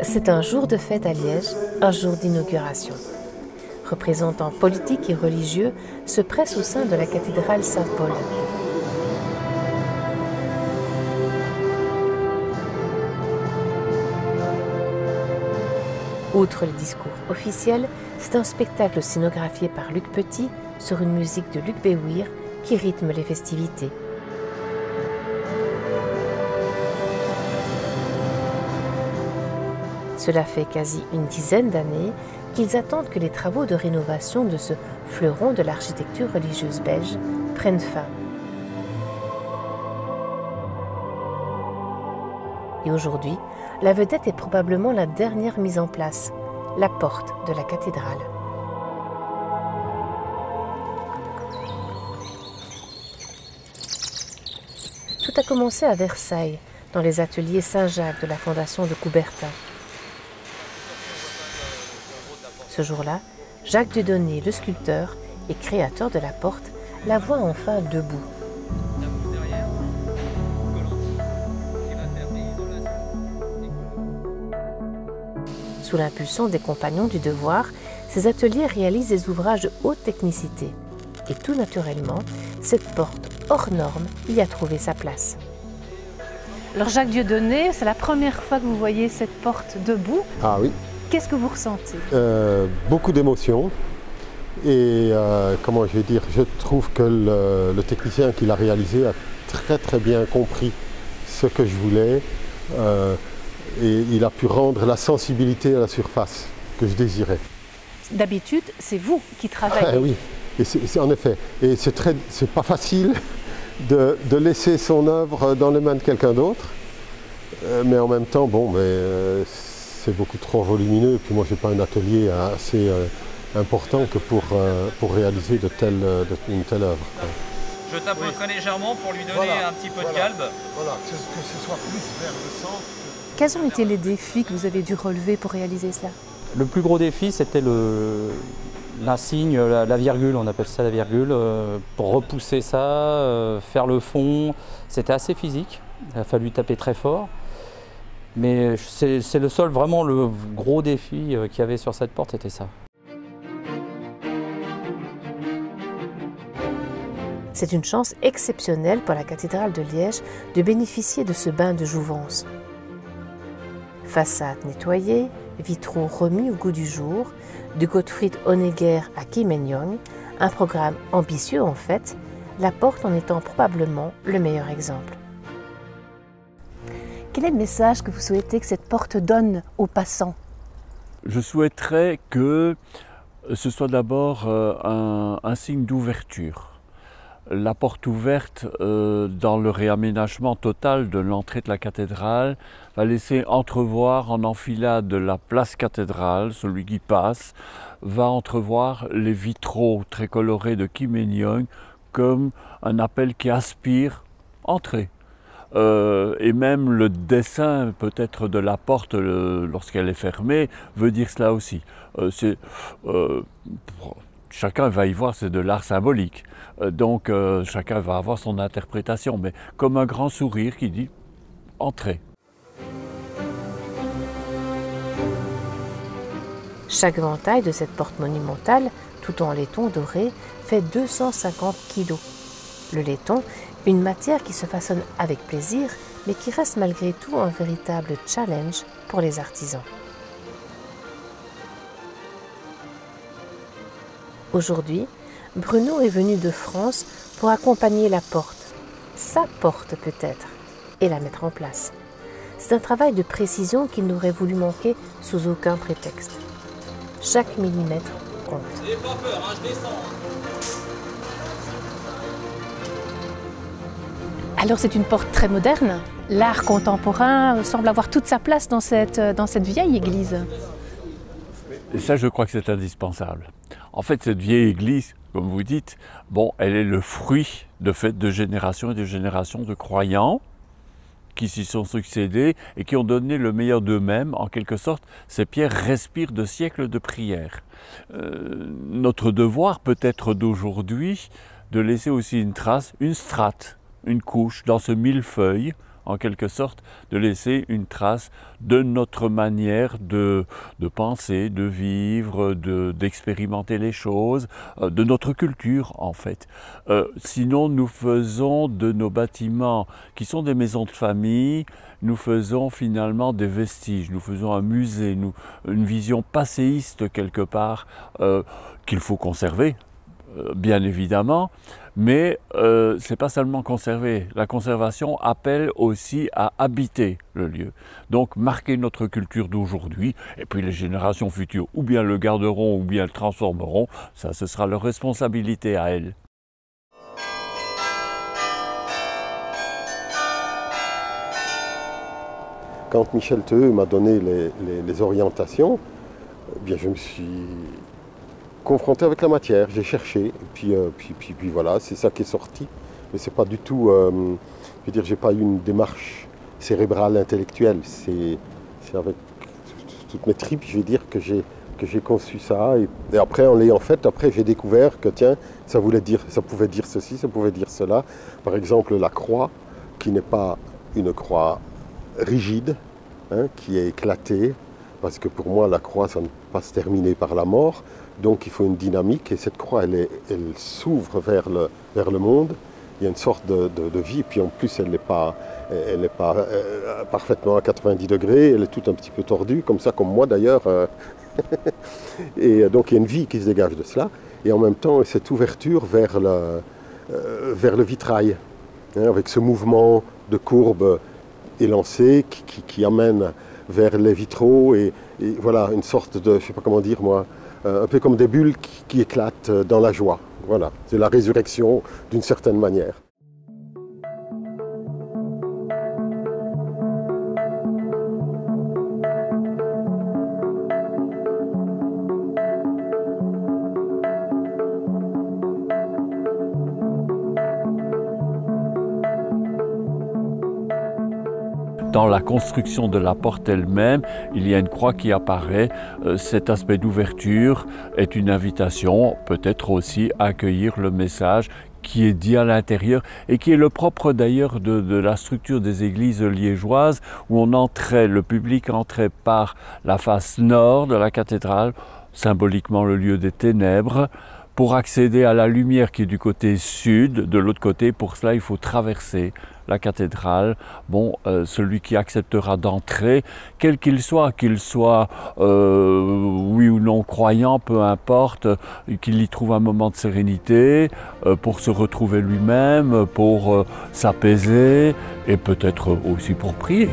C'est un jour de fête à Liège, un jour d'inauguration. Représentants politiques et religieux se pressent au sein de la cathédrale Saint-Paul. Outre le discours officiel, c'est un spectacle scénographié par Luc Petit sur une musique de Luc Béouir qui rythme les festivités. Cela fait quasi une dizaine d'années qu'ils attendent que les travaux de rénovation de ce fleuron de l'architecture religieuse belge prennent fin. Et aujourd'hui, la vedette est probablement la dernière mise en place, la porte de la cathédrale. Tout a commencé à Versailles, dans les ateliers Saint-Jacques de la Fondation de Coubertin. Ce jour-là, Jacques Dieudonné, le sculpteur et créateur de la porte, la voit enfin debout. Sous l'impulsion des compagnons du devoir, ces ateliers réalisent des ouvrages de haute technicité. Et tout naturellement, cette porte hors norme y a trouvé sa place. Alors Jacques Dieudonné, c'est la première fois que vous voyez cette porte debout. Ah oui. Qu'est-ce que vous ressentez? Beaucoup d'émotions. Et comment je vais dire, je trouve que le technicien qui l'a réalisé a très bien compris ce que je voulais. Et il a pu rendre la sensibilité à la surface que je désirais. D'habitude, c'est vous qui travaillez. Ah, oui, et en effet. Et c'est pas facile de laisser son œuvre dans les mains de quelqu'un d'autre. Mais en même temps, bon, c'est beaucoup trop volumineux. Et puis moi, j'ai pas un atelier assez important que pour réaliser une telle œuvre. Je tapoterai légèrement pour lui donner un petit peu de calme. Voilà, que ce soit plus vers le centre. Quels ont été les défis que vous avez dû relever pour réaliser cela? Le plus gros défi, c'était l'insigne, la virgule, on appelle ça la virgule, pour repousser ça, faire le fond. C'était assez physique, il a fallu taper très fort. Mais c'est vraiment le gros défi qu'il y avait sur cette porte, c'était ça. C'est une chance exceptionnelle pour la cathédrale de Liège de bénéficier de ce bain de jouvence. Façade nettoyée, vitraux remis au goût du jour, de Gottfried Honegger à Kim En-yong, un programme ambitieux en fait, la porte en étant probablement le meilleur exemple. Quel est le message que vous souhaitez que cette porte donne aux passants? Je souhaiterais que ce soit d'abord un signe d'ouverture. La porte ouverte dans le réaménagement total de l'entrée de la cathédrale va laisser entrevoir en enfilade de la place cathédrale, celui qui passe, va entrevoir les vitraux très colorés de Kim En-yong comme un appel qui aspire « entrez ». Et même le dessin peut-être de la porte lorsqu'elle est fermée veut dire cela aussi. Chacun va y voir, c'est de l'art symbolique. Donc chacun va avoir son interprétation, mais comme un grand sourire qui dit « entrez ». Chaque ventaille de cette porte monumentale, tout en laiton doré, fait 250 kg. Le laiton, une matière qui se façonne avec plaisir, mais qui reste malgré tout un véritable challenge pour les artisans. Aujourd'hui, Bruno est venu de France pour accompagner la porte, sa porte peut-être, et la mettre en place. C'est un travail de précision qu'il n'aurait voulu manquer sous aucun prétexte. Chaque millimètre compte. N'ayez pas peur, hein, je descends. Alors c'est une porte très moderne. L'art contemporain semble avoir toute sa place dans cette vieille église. Et ça, je crois que c'est indispensable. En fait, cette vieille église, comme vous dites, bon, elle est le fruit de générations et de générations de croyants qui s'y sont succédés et qui ont donné le meilleur d'eux-mêmes. En quelque sorte, ces pierres respirent de siècles de prières. Notre devoir peut être d'aujourd'hui de laisser aussi une trace, une strate, une couche dans ce millefeuille en quelque sorte, de laisser une trace de notre manière de penser, de vivre, d'expérimenter les choses, de notre culture en fait. Sinon, nous faisons de nos bâtiments, qui sont des maisons de famille, nous faisons finalement des vestiges, nous faisons un musée, une vision passéiste quelque part qu'il faut conserver, bien évidemment, mais c'est pas seulement conserver. La conservation appelle aussi à habiter le lieu. Donc marquer notre culture d'aujourd'hui, et puis les générations futures ou bien le garderont ou bien le transformeront, ça ce sera leur responsabilité à elles. Quand Michel Theux m'a donné les orientations, eh bien je me suis confronté avec la matière, j'ai cherché, et puis voilà, c'est ça qui est sorti. Mais c'est pas du tout, je veux dire, j'ai pas eu une démarche cérébrale, intellectuelle, c'est avec toutes mes tripes, je vais dire, que j'ai conçu ça. Et après, en l'ayant fait, après j'ai découvert que tiens, ça pouvait dire ceci, ça pouvait dire cela. Par exemple, la croix, qui n'est pas une croix rigide, hein, qui est éclatée, parce que pour moi la croix ça ne peut pas se terminer par la mort, donc il faut une dynamique et cette croix elle s'ouvre vers le monde, il y a une sorte de vie, et puis en plus elle n'est pas parfaitement à 90 degrés, elle est toute un petit peu tordue, comme ça, comme moi d'ailleurs, et donc il y a une vie qui se dégage de cela, et en même temps cette ouverture vers le vitrail, hein, avec ce mouvement de courbe élancé qui amène vers les vitraux et voilà une sorte de, je sais pas comment dire moi, un peu comme des bulles qui éclatent dans la joie. Voilà, c'est la résurrection d'une certaine manière. Dans la construction de la porte elle-même, il y a une croix qui apparaît. Cet aspect d'ouverture est une invitation, peut-être aussi à accueillir le message qui est dit à l'intérieur et qui est le propre d'ailleurs de la structure des églises liégeoises où le public entrait par la face nord de la cathédrale, symboliquement le lieu des ténèbres, pour accéder à la lumière qui est du côté sud. De l'autre côté, pour cela, il faut traverser la cathédrale. Bon, celui qui acceptera d'entrer, quel qu'il soit oui ou non croyant, peu importe, qu'il y trouve un moment de sérénité, pour se retrouver lui-même, pour s'apaiser et peut-être aussi pour prier.